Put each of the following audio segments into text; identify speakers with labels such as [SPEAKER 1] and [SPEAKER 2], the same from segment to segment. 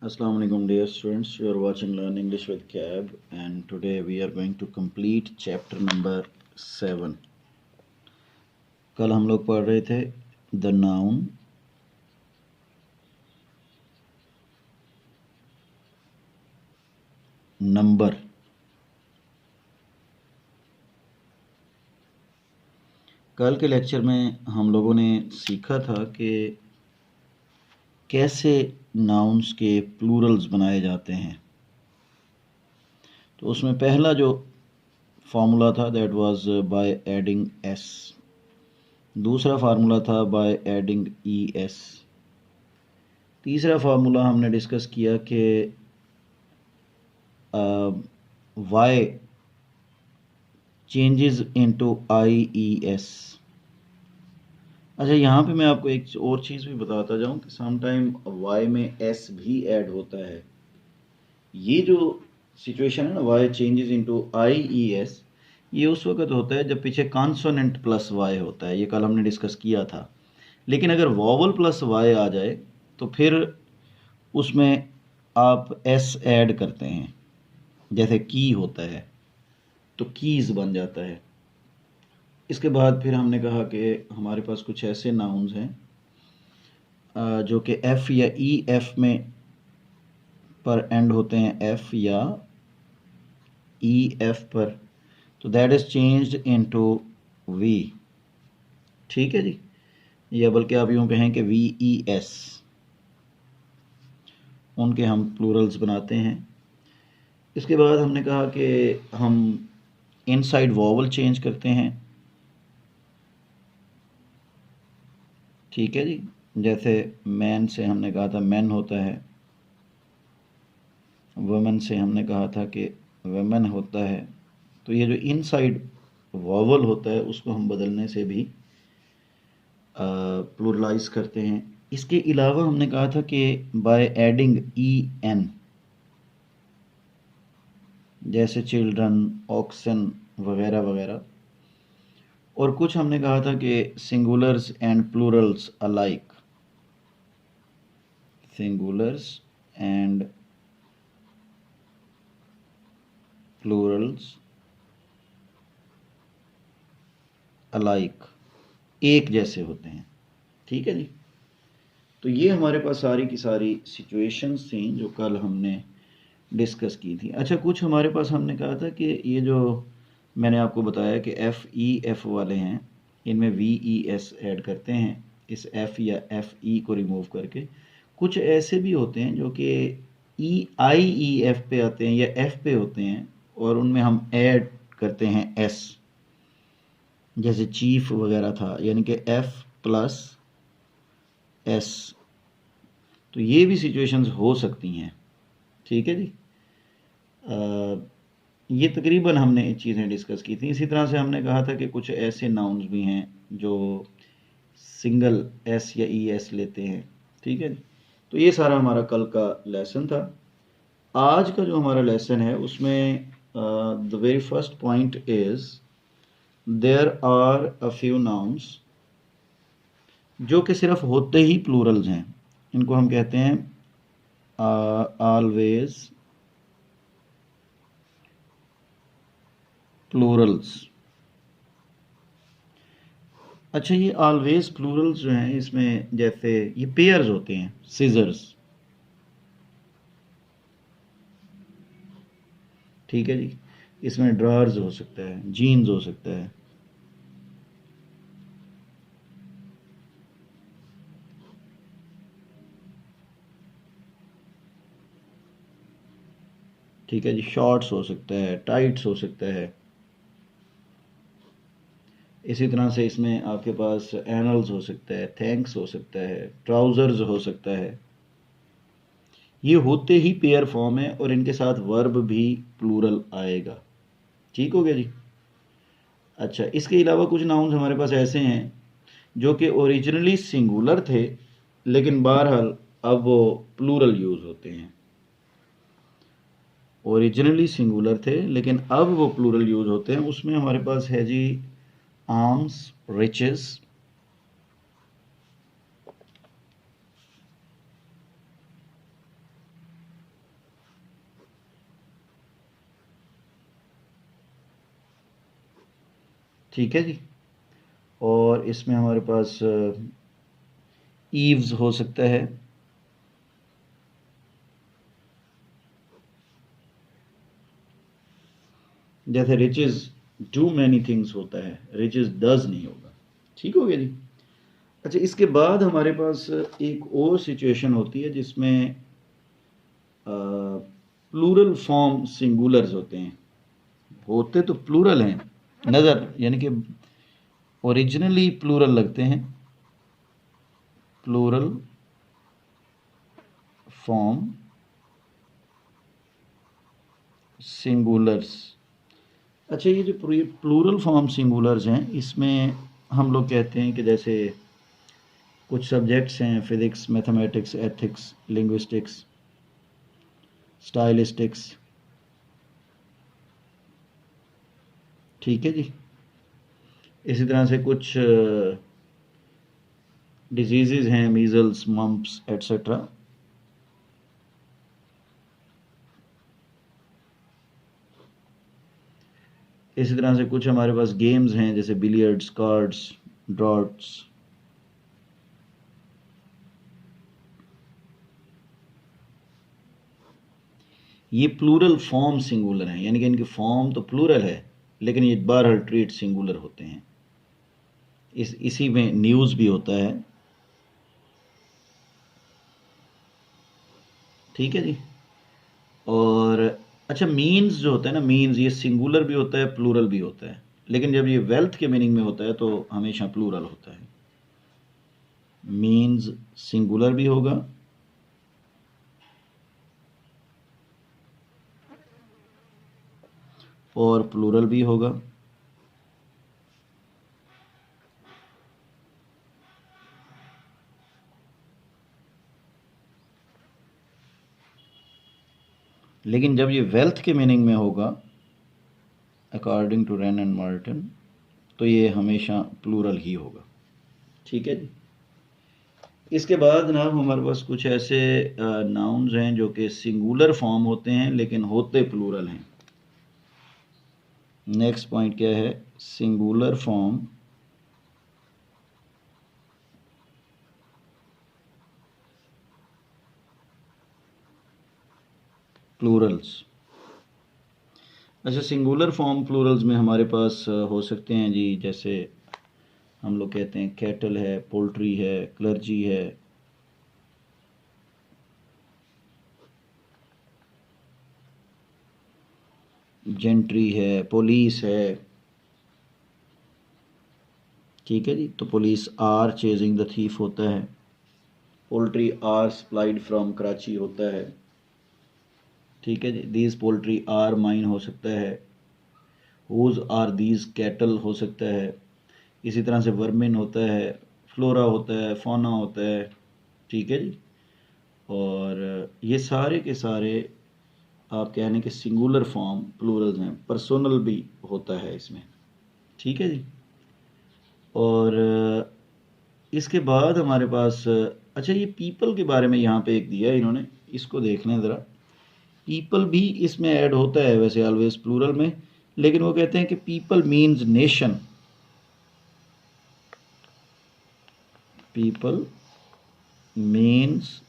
[SPEAKER 1] Assalamu alaikum dear students, you are watching Learn English with Cab and today we are going to complete chapter number 7. कल हम लोग पढ़ रहे थे the noun, number. कल के लेक्चर में हम लोगों ने सीखा था कि कैसे नाउन्स के प्लूरल्स बनाए जाते हैं। तो उसमें पहला जो फार्मूला था that was by adding S, दूसरा फार्मूला था बाय एडिंग ई एस, तीसरा फार्मूला हमने डिस्कस किया कि Y changes into I E S. अच्छा, यहाँ पे मैं आपको एक और चीज़ भी बताता जाऊँ कि समटाइम वाई में एस भी ऐड होता है। ये जो सिचुएशन है ना, Y changes into I E S, ये उस वक्त होता है जब पीछे कॉन्सोनेंट प्लस वाई होता है। ये कल हमने डिस्कस किया था। लेकिन अगर वॉवल प्लस वाई आ जाए तो फिर उसमें आप एस ऐड करते हैं, जैसे की होता है तो कीज़ बन जाता है। इसके बाद फिर हमने कहा कि हमारे पास कुछ ऐसे नाउन्स हैं जो कि एफ या ई एफ में पर एंड होते हैं, एफ या ई एफ पर, तो that is changed into V. ठीक है जी, या बल्कि आप यूँ कहें कि वी ई एस, उनके हम प्लूरल्स बनाते हैं। इसके बाद हमने कहा कि हम इनसाइड वॉवल चेंज करते हैं। ठीक है जी, जैसे मैन से हमने कहा था मैन होता है, वुमेन से हमने कहा था कि वुमेन होता है। तो ये जो इनसाइड वॉवल होता है उसको हम बदलने से भी प्लूरलाइज करते हैं। इसके अलावा हमने कहा था कि बाय एडिंग ई एन, जैसे चिल्ड्रन, ऑक्सन वगैरह वगैरह। और कुछ हमने कहा था कि singulars and Plurals alike, singulars and Plurals alike, एक जैसे होते हैं। ठीक है जी, तो ये हमारे पास सारी की सारी सिचुएशंस थी जो कल हमने डिस्कस की थी। अच्छा, कुछ हमारे पास हमने कहा था कि ये जो मैंने आपको बताया कि एफ ई एफ वाले हैं, इनमें वी ई एस ऐड करते हैं, इस एफ या एफ ई को रिमूव करके। कुछ ऐसे भी होते हैं जो कि ई आई ई एफ पे आते हैं या एफ पे होते हैं और उनमें हम ऐड करते हैं एस, जैसे चीफ वगैरह था, यानी कि एफ प्लस एस। तो ये भी सिचुएशंस हो सकती हैं। ठीक है जी, ये तकरीबन हमने चीज़ें डिस्कस की थी। इसी तरह से हमने कहा था कि कुछ ऐसे नाउन्स भी हैं जो सिंगल एस या ई एस लेते हैं। ठीक है जी, तो ये सारा हमारा कल का लेसन था। आज का जो हमारा लेसन है उसमें the very first point is there are a few nouns जो कि सिर्फ होते ही प्लूरल्स हैं। इनको हम कहते हैं ऑलवेज प्लूरल्स। अच्छा, ये ऑलवेज प्लूरल्स जो हैं इसमें जैसे ये पेयर्स होते हैं, सीजर्स। ठीक है जी, इसमें ड्रार्स हो सकता है, जीन्स हो सकता है। ठीक है जी, शॉर्ट्स हो सकता है, टाइट्स हो सकता है। इसी तरह से इसमें आपके पास एनल्स हो सकता है, थैंक्स हो सकता है, ट्राउज़र्स हो सकता है। ये होते ही पेयर फॉर्म है और इनके साथ वर्ब भी प्लूरल आएगा। ठीक हो गया जी। अच्छा, इसके अलावा कुछ नाउन्स हमारे पास ऐसे हैं जो कि ओरिजिनली सिंगुलर थे लेकिन बहरहाल अब वो प्लूरल यूज़ होते हैं। ओरिजिनली सिंगुलर थे लेकिन अब वो प्लूरल यूज़ होते हैं। उसमें हमारे पास है जी आर्म्स, रिचेस, ठीक है जी। और इसमें हमारे पास ईव्स हो सकता है, जैसे रिचेज डू मैनी थिंग्स होता है, रिचेज डज नहीं होगा। ठीक हो गया जी। अच्छा, इसके बाद हमारे पास एक और सिचुएशन होती है जिसमें प्लूरल फॉर्म सिंगुलर्स होते हैं। होते तो प्लूरल हैं, नज़र यानी कि ओरिजिनली प्लूरल लगते हैं, प्लूरल फॉर्म सिंगुलर्स। अच्छा, ये जो प्लूरल फॉर्म सिंगुलर्स हैं, इसमें हम लोग कहते हैं कि जैसे कुछ सब्जेक्ट्स हैं, physics, mathematics, ethics, linguistics, stylistics. ठीक है जी। इसी तरह से कुछ डिजीज़ हैं, मीज़ल्स, मम्प्स एट्सेट्रा। इसी तरह से कुछ हमारे पास गेम्स हैं जैसे बिलियर्ड्स, कार्ड्स, ड्रॉट्स। ये प्लूरल फॉर्म सिंगुलर हैं, यानी कि इनकी फॉर्म तो प्लूरल है लेकिन ये बहरहाल ट्रीट सिंगुलर होते हैं। इसी में न्यूज़ भी होता है। ठीक है जी। और अच्छा, मीन्स जो होता है ना, मीन्स ये सिंगुलर भी होता है, प्लूरल भी होता है, लेकिन जब ये वेल्थ के मीनिंग में होता है तो हमेशा प्लूरल होता है। मीन्स सिंगुलर भी होगा और प्लूरल भी होगा। लेकिन जब ये वेल्थ के मीनिंग में होगा, according to Wren and Martin, तो ये हमेशा प्लूरल ही होगा। ठीक है जी। इसके बाद जनाब हमारे पास कुछ ऐसे नाउन्स हैं जो कि सिंगुलर फॉर्म होते हैं लेकिन होते प्लूरल हैं। नेक्स्ट पॉइंट क्या है? Singular form Plurals. अच्छा, सिंगुलर फॉर्म प्लूरल्स में हमारे पास हो सकते हैं जी, जैसे हम लोग कहते हैं कैटल है, पोल्ट्री है, क्लर्जी है, जेंट्री है, पुलिस है। ठीक है जी। तो police are chasing the thief होता है, poultry are supplied from Karachi होता है। ठीक है जी। दीज पोल्ट्री आर माइन हो सकता है, हुज आर दीज कैटल हो सकता है। इसी तरह से वर्मिन होता है, फ्लोरा होता है, फौना होता है। ठीक है जी। और ये सारे के सारे आप कह लें कि सिंगुलर फॉर्म प्लूरल्स हैं, पर्सोनल भी होता है इसमें। ठीक है जी। और इसके बाद हमारे पास अच्छा, ये पीपल के बारे में यहाँ पे एक दिया है इन्होंने, इसको देख लें ज़रा। पीपल भी इसमें ऐड होता है वैसे ऑलवेज प्लूरल में, लेकिन वो कहते हैं कि people means nation. People means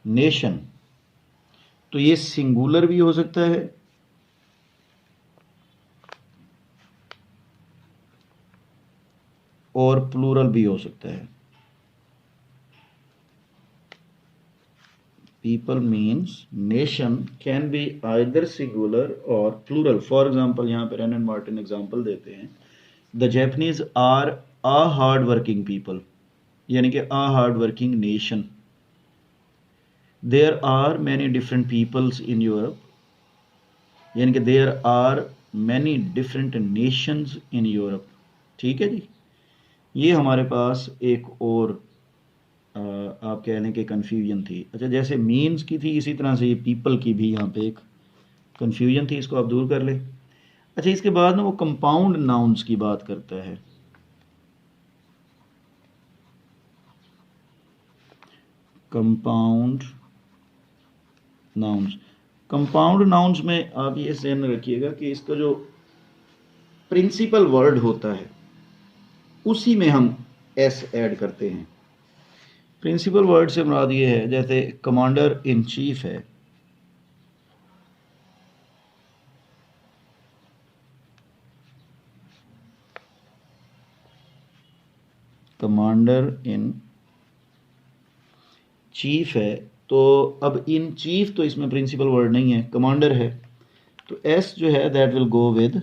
[SPEAKER 1] nation. तो ये सिंगुलर भी हो सकता है और प्लूरल भी हो सकता है। People means nation can be either singular और प्लूरल। फॉर एग्जाम्पल, यहाँ पे रेन एंड मार्टिन एग्जाम्पल देते हैं, the Japanese are a hard working people, यानी कि a hard working nation. There are many different peoples in Europe, यानी कि there are many different nations in Europe. ठीक है जी। ये हमारे पास एक और आप कह लें कि कन्फ्यूजन थी। अच्छा, जैसे मीन्स की थी, इसी तरह से ये पीपल की भी यहाँ पे एक कन्फ्यूजन थी, इसको आप दूर कर लें। अच्छा, इसके बाद ना वो कंपाउंड नाउन्स की बात करता है। Compound nouns. कंपाउंड नाउन्स में आप ये ध्यान रखिएगा कि इसका जो प्रिंसिपल वर्ड होता है उसी में हम एस ऐड करते हैं। प्रिंसिपल वर्ड से मुराद ये है, जैसे कमांडर इन चीफ है, कमांडर इन चीफ है, तो अब इन चीफ तो इसमें प्रिंसिपल वर्ड नहीं है, कमांडर है, तो एस जो है that will go with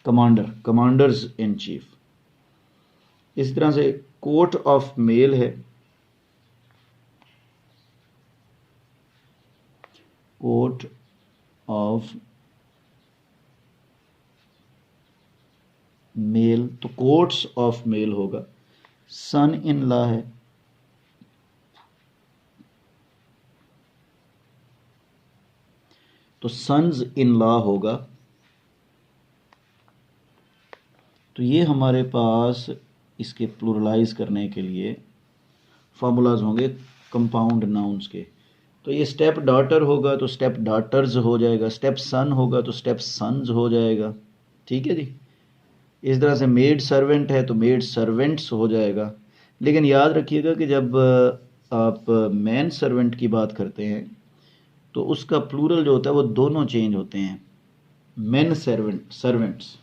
[SPEAKER 1] commander, commanders in chief. इस तरह से कोर्ट ऑफ मेल है, कोर्ट ऑफ मेल, तो कोर्ट्स ऑफ मेल होगा। सन इन लॉ है, तो सन्स इन लॉ होगा। तो ये हमारे पास इसके प्लूरलाइज करने के लिए फार्मूलाज होंगे कंपाउंड नाउन्स के। तो ये स्टेप डॉटर होगा तो स्टेप डॉटर्स हो जाएगा, स्टेप सन होगा तो स्टेप सन्स हो जाएगा, ठीक है जी। इस तरह से मेड सर्वेंट है तो मेड सर्वेंट्स हो जाएगा। लेकिन याद रखिएगा कि जब आप मैन सर्वेंट की बात करते हैं तो उसका प्लूरल जो होता है वो दोनों चेंज होते हैं। Main servant, servants,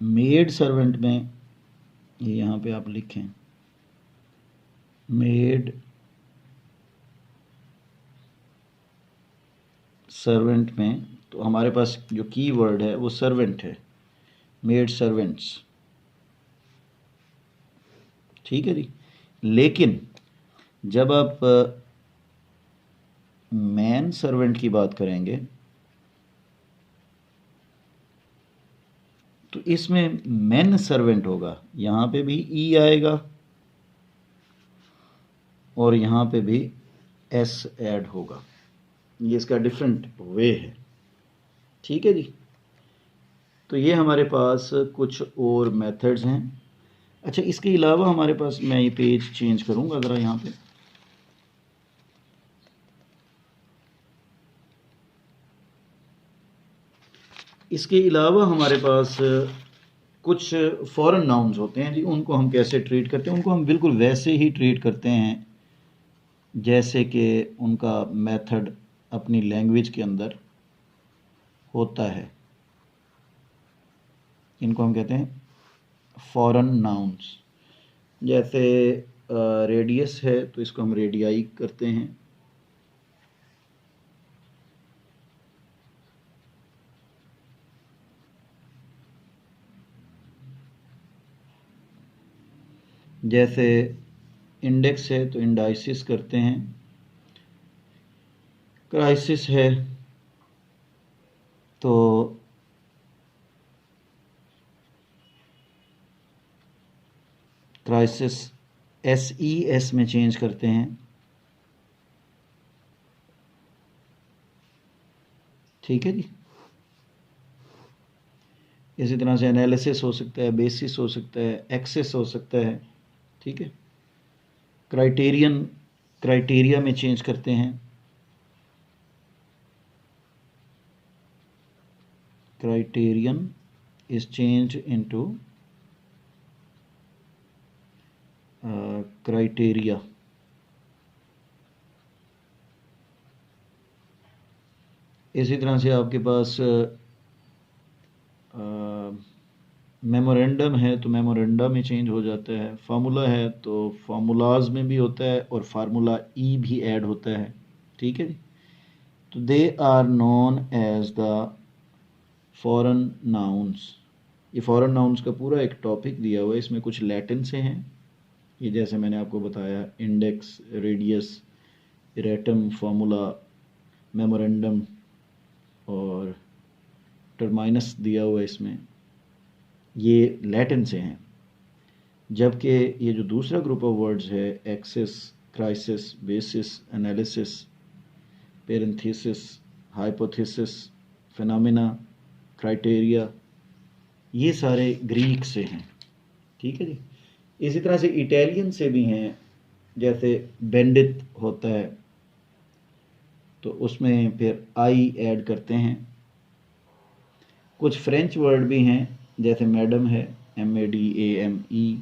[SPEAKER 1] maid servant में ये यहाँ पे आप लिखें मेड सर्वेंट में, तो हमारे पास जो की वर्ड है वो सर्वेंट है, मेड सर्वेंट्स, ठीक है जी। लेकिन जब आप मैन सर्वेंट की बात करेंगे तो इसमें मैन सर्वेंट होगा, यहाँ पे भी ई आएगा और यहाँ पे भी एस ऐड होगा। ये इसका डिफरेंट वे है, ठीक है जी। तो ये हमारे पास कुछ और मेथड्स हैं। अच्छा, इसके अलावा हमारे पास, मैं ये पेज चेंज करूँगा ज़रा यहाँ पे, इसके अलावा हमारे पास कुछ फॉरेन नाउन्स होते हैं जी, उनको हम कैसे ट्रीट करते हैं? उनको हम बिल्कुल वैसे ही ट्रीट करते हैं जैसे कि उनका मेथड अपनी लैंग्वेज के अंदर होता है। इनको हम कहते हैं फॉरेन नाउन्स। जैसे रेडियस है तो इसको हम रेडियाई करते हैं, जैसे इंडेक्स है तो इंडाइसिस करते हैं, क्राइसिस है तो क्राइसिस SES में चेंज करते हैं, ठीक है जी। इसी तरह से एनालिसिस हो सकता है, बेसिस हो सकता है, एक्सेस हो सकता है, ठीक है। क्राइटेरियन, क्राइटेरिया में चेंज करते हैं, criterion is change into criteria. इसी तरह से आपके पास मेमोरेंडम है तो मेमोरेंडम में चेंज हो जाता है, फार्मूला है तो फार्मूलाज में भी होता है और फार्मूला ई भी ऐड होता है, ठीक है जी। तो they are known as the foreign nouns. ये फॉरेन नाउन्स का पूरा एक टॉपिक दिया हुआ है, इसमें कुछ लैटिन से हैं, ये जैसे मैंने आपको बताया इंडेक्स, रेडियस, इरेटम, फार्मूला, मेमोरेंडम और टर्माइनस दिया हुआ है इसमें, ये लैटिन से हैं। जबकि ये जो दूसरा ग्रुप ऑफ वर्ड्स है axes, crisis, basis, analysis, parenthesis, hypothesis, phenomena, criteria, ये सारे ग्रीक से हैं, ठीक है जी। इसी तरह से इटालियन से भी हैं, जैसे बेंडित होता है तो उसमें फिर आई ऐड करते हैं। कुछ फ्रेंच वर्ड भी हैं, जैसे मैडम है, MADAME,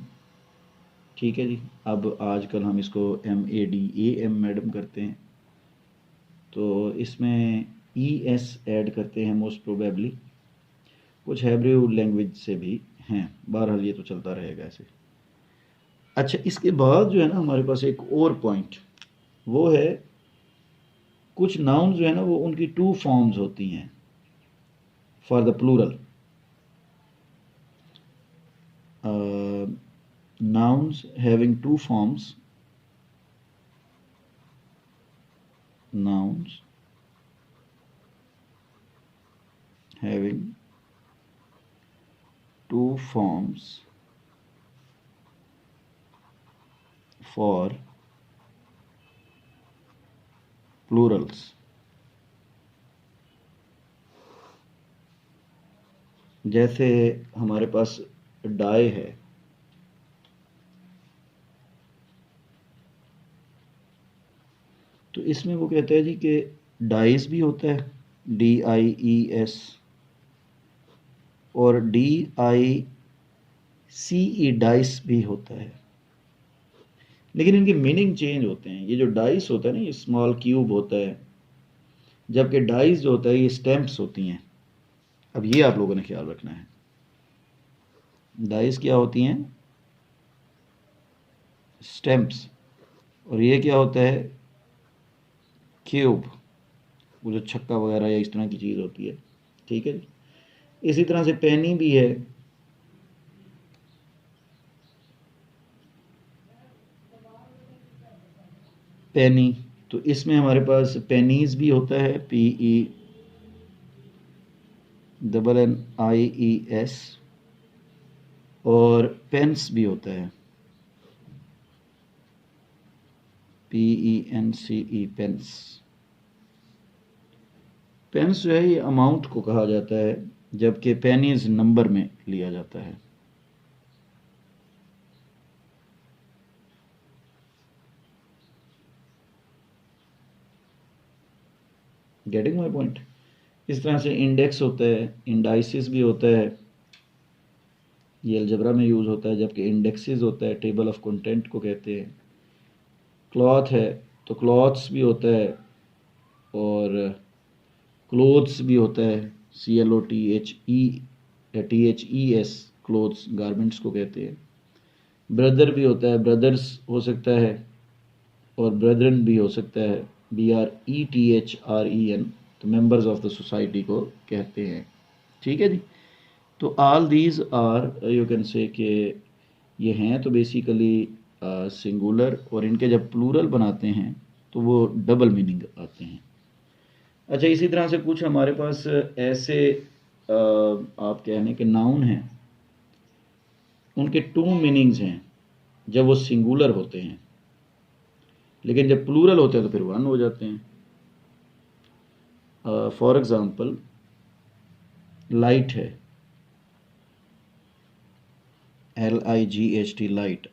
[SPEAKER 1] ठीक है जी। अब आजकल हम इसको MADAM मैडम करते हैं, तो इसमें ES ऐड करते हैं मोस्ट प्रोबेबली। कुछ हैब्रू लैंग्वेज से भी हैं, बहरहाल ये तो चलता रहेगा ऐसे। अच्छा, इसके बाद जो है ना हमारे पास एक और पॉइंट, वो है कुछ नाउन जो है ना वो उनकी 2 फॉर्म्स होती हैं for the plural. nouns having 2 forms, nouns having 2 forms for plurals। जैसे हमारे पास डाई है, तो इसमें वो कहता है जी कि डाइस भी होता है, DIES, और DICE डाइस भी होता है, लेकिन इनके मीनिंग चेंज होते हैं। ये जो डाइस होता है ना, ये स्मॉल क्यूब होता है, जबकि डाइस जो होता है ये स्टैम्प्स होती हैं। अब ये आप लोगों ने ख्याल रखना है, डाइस क्या होती हैं? स्टैम्प्स। और ये क्या होता है? क्यूब, वो जो छक्का वगैरह या इस तरह की चीज़ होती है, ठीक है जी। इसी तरह से पेनी भी है, पेनी, तो इसमें हमारे पास पेनीज भी होता है, PENNIES, और पेंस भी होता है, PENCE, पेंस। पेंस जो है ये अमाउंट को कहा जाता है, जबकि पेनीज नंबर में लिया जाता है। Getting my point? इस तरह से इंडेक्स होता है, इंडाइसिस भी होता है, ये अलजबरा में यूज़ होता है, जबकि इंडेक्सिस होता है, टेबल ऑफ कंटेंट को कहते हैं। क्लॉथ है तो क्लॉथ्स भी होता है, और क्लोथ्स भी होता है, CLOTHES, क्लोथ्स गारमेंट्स को कहते हैं। ब्रदर भी होता है, ब्रदर्स हो सकता है, और ब्रदरन भी हो सकता है, BRETHREN, तो मेंबर्स ऑफ द सोसाइटी को कहते हैं, ठीक है जी। तो all these are, you can say कि ये हैं तो बेसिकली सिंगुलर, और इनके जब प्लूरल बनाते हैं तो वो डबल मीनिंग आते हैं। अच्छा, इसी तरह से कुछ हमारे पास ऐसे आप कहने के नाउन हैं, उनके 2 मीनिंग्स हैं जब वो सिंगुलर होते हैं, लेकिन जब प्लूरल होते हैं तो फिर 1 हो जाते हैं। फॉर एग्जांपल, लाइट है, LIGHT, लाइट। अब